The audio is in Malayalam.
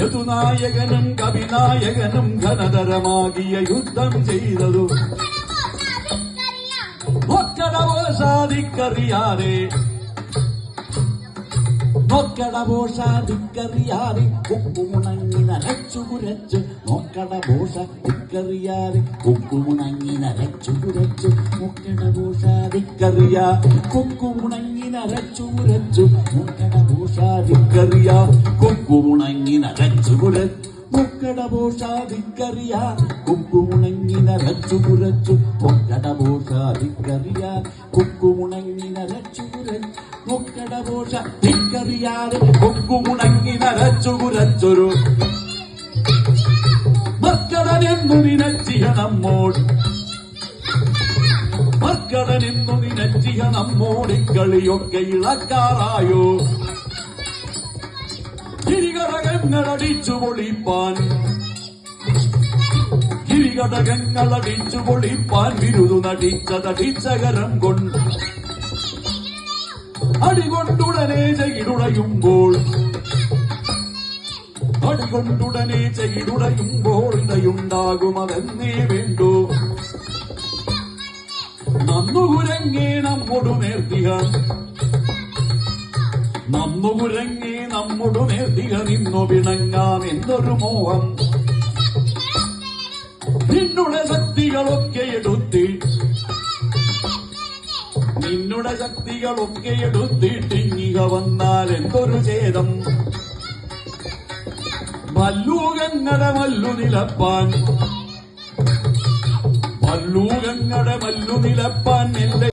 യദുനായകനും കവിനായകനും ഘനതരമാകിയ യുദ്ധം ചെയ്തതു ഒക്കടവോഷാദിക്കറിയാതെ നോക്കടവോഷാദിക്കറിയാതെ കുക്കുമുണങ്ങി നരച്ചു കുരച്ചു നോക്കടവോഷാദിക്കറിയാതെ കുക്കുമുണങ്ങി നരച്ചു കുരച്ചു നോക്കടവോഷാദിക്കറിയാ കുക്കുമുണങ്ങി നരച്ചു കുരച്ചു നോക്കടവോഷാദിക്കറിയാ കുക്കുമുണങ്ങി നരച്ചു കുരച്ചു ഒക്കടവോഷാദിക്കറിയാ കുക്കുമുണങ്ങി നരച്ചു കുരച്ചു ഒക്കടവോഷാദിക്കറിയാ കുക്കുമുണങ്ങി നരച്ചു കുരച്ചു ഒക്കടവോഷാദിക്കറിയാതെ കുക്കുമുണങ്ങി നരച്ചു കുരച്ചൊരു മർക്കടനെന്നു നിനച്ചിയ നമ്മോട് മർക്കടനെന്നു നിനച്ചിയ നമ്മോട് കളിയൊക്കെ ഇളക്കാറായോ ഗിരിഘടകങ്ങളടിച്ചു പൊളിപ്പാൻ ഗിരിഘടകങ്ങളടിച്ചു പൊളിപ്പാൻ വിരുതു നടിച്ചതടിച്ചകരം കൊണ്ട് അടികൊണ്ടുടനെ ചെയ്തുടയുമ്പോൾ അടികൊണ്ടുടനെ ചെയ്തുടയുമ്പോൾ ഇടയുണ്ടാകുമതെന്നേ വേണ്ടു നന്നുകുരങ്ങേ നമ്മോടു നേർത്തിക നമ്മുകുരങ്ങി നമ്മുടെ നേർത്തിക നിന്നു പിണങ്ങാം എന്തൊരു മോഹം നിന്നുടെ ശക്തികളൊക്കെ എടുത്തി നിന്നുടെ ശക്തികളൊക്കെ എടുത്തിട്ടിങ്ങിക വന്നാൽ എന്തൊരു ഛേദം മല്ലൂകങ്ങളുടെ മല്ലു നിലപ്പാൻ മല്ലൂകങ്ങളുടെ മല്ലു നിലപ്പാൻ